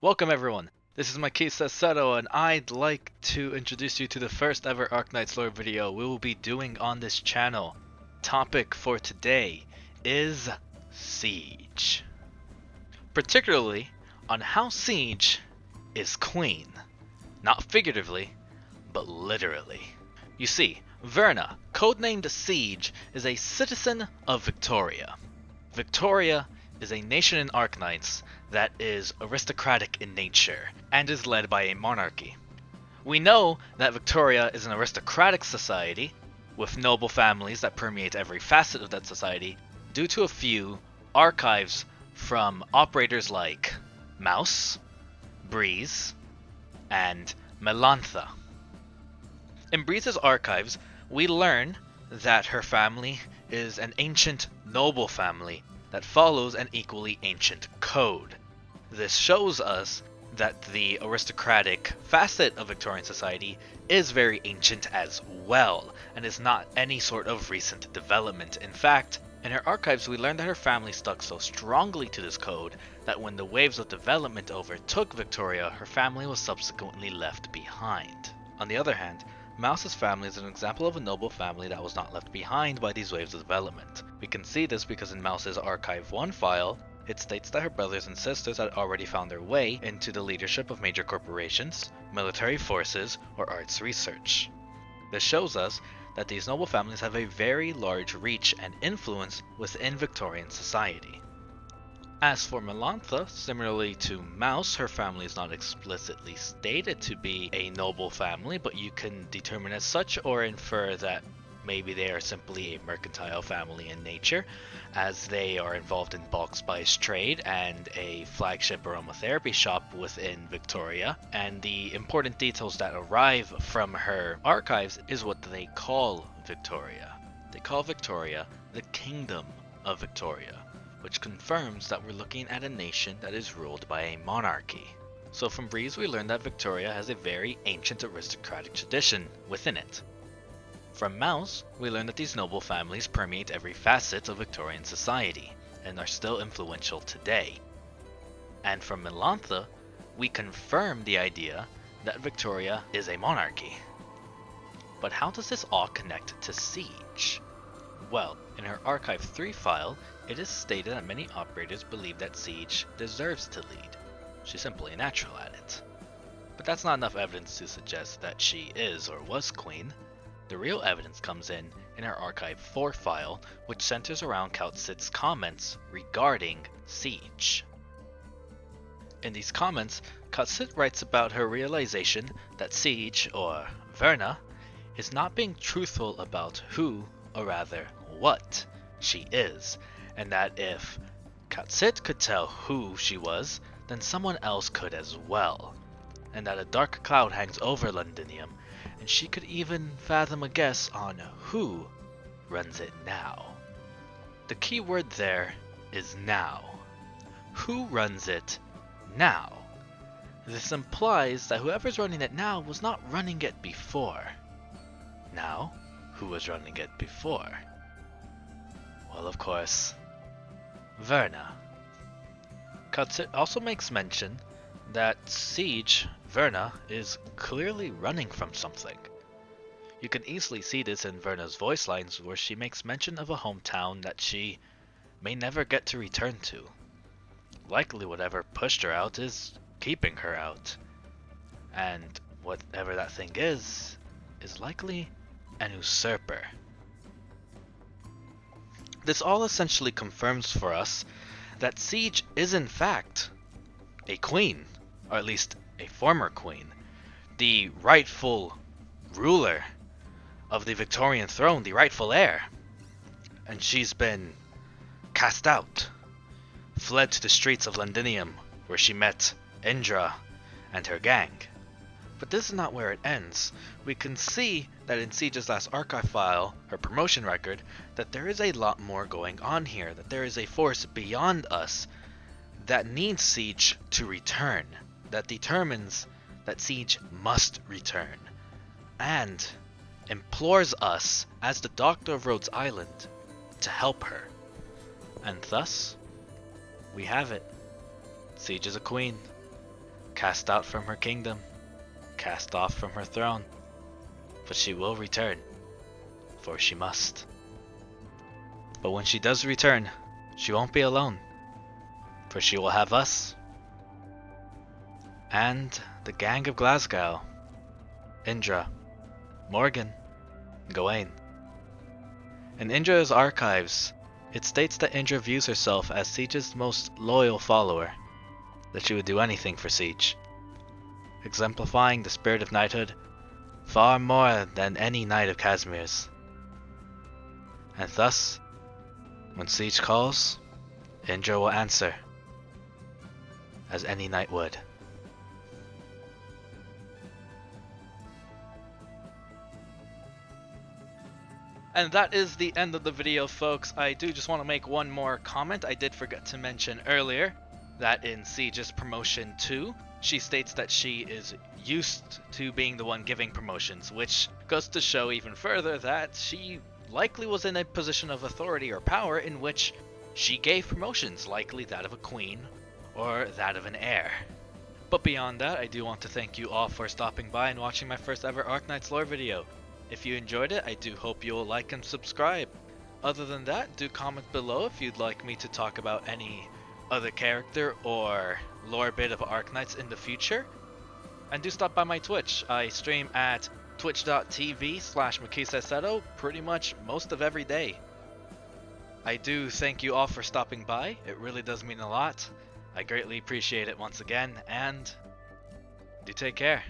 Welcome everyone, this is Makisa Seto and I'd like to introduce you to the first ever Arknight's lore video we will be doing on this channel. Topic for today is Siege. Particularly on how Siege is queen. Not figuratively, but literally. You see, Verna, codenamed Siege, is a citizen of Victoria. Victoria is a nation in Arknights that is aristocratic in nature and is led by a monarchy. We know that Victoria is an aristocratic society with noble families that permeate every facet of that society due to a few archives from operators like Mouse, Breeze, and Melantha. In Breeze's archives, we learn that her family is an ancient noble family that follows an equally ancient code. This shows us that the aristocratic facet of Victorian society is very ancient as well, and is not any sort of recent development. In fact, in her archives we learn that her family stuck so strongly to this code that when the waves of development overtook Victoria, her family was subsequently left behind. On the other hand, Mouse's family is an example of a noble family that was not left behind by these waves of development. We can see this because in Mouse's Archive 1 file, it states that her brothers and sisters had already found their way into the leadership of major corporations, military forces, or arts research. This shows us that these noble families have a very large reach and influence within Victorian society. As for Melantha, similarly to Mouse, her family is not explicitly stated to be a noble family, but you can determine as such or infer that maybe they are simply a mercantile family in nature, as they are involved in bulk spice trade and a flagship aromatherapy shop within Victoria, and the important details that arrive from her archives is what they call Victoria. They call Victoria the Kingdom of Victoria, which confirms that we're looking at a nation that is ruled by a monarchy. So from Breeze we learn that Victoria has a very ancient aristocratic tradition within it. From Mouse, we learn that these noble families permeate every facet of Victorian society, and are still influential today. And from Melantha, we confirm the idea that Victoria is a monarchy. But how does this all connect to Siege? Well, in her Archive 3 file, it is stated that many operators believe that Siege deserves to lead. She's simply natural at it. But that's not enough evidence to suggest that she is or was queen. The real evidence comes in her Archive 4 file, which centers around Kautzit's comments regarding Siege. In these comments, Kautzit writes about her realization that Siege, or Verna, is not being truthful about who, or rather what, she is, and that if Kautzit could tell who she was, then someone else could as well, and that a dark cloud hangs over Londinium, and she could even fathom a guess on who runs it now. The key word there is now. Who runs it now? This implies that whoever's running it now was not running it before. Now, who was running it before? Well, of course, Verna. Kautzit also makes mention that Siege, Verna, is clearly running from something. You can easily see this in Verna's voice lines where she makes mention of a hometown that she may never get to return to. Likely whatever pushed her out is keeping her out. And whatever that thing is likely an usurper. This all essentially confirms for us that Siege is in fact a queen, or at least a former queen, the rightful ruler of the Victorian throne, the rightful heir. And she's been cast out, fled to the streets of Londinium, where she met Indra and her gang. But this is not where it ends. We can see that in Siege's last archive file, her promotion record, that there is a lot more going on here, that there is a force beyond us that needs Siege to return, that determines that Siege must return, and implores us, as the Doctor of Rhodes Island, to help her. And thus, we have it. Siege is a queen. cast out from her kingdom, cast off from her throne. But she will return, for she must. But when she does return, she won't be alone, for she will have us and the gang of Glasgow, Indra, Morgan, Gawain. In Indra's archives, it states that Indra views herself as Siege's most loyal follower, that she would do anything for Siege, exemplifying the spirit of knighthood far more than any knight of Casimir's. And thus, when Siege calls, Indra will answer, as any knight would. And that is the end of the video, folks. I do just want to make one more comment. I did forget to mention earlier that in Siege's promotion 2, she states that she is used to being the one giving promotions, which goes to show even further that she likely was in a position of authority or power in which she gave promotions, likely that of a queen or that of an heir. But beyond that, I do want to thank you all for stopping by and watching my first ever Arknights lore video. If you enjoyed it, I do hope you will like and subscribe. Other than that, do comment below if you'd like me to talk about any other character or lore bit of Arknights in the future. And do stop by my Twitch. I stream at twitch.tv/MakisaiSeto pretty much most of every day. I do thank you all for stopping by. It really does mean a lot. I greatly appreciate it once again, and do take care.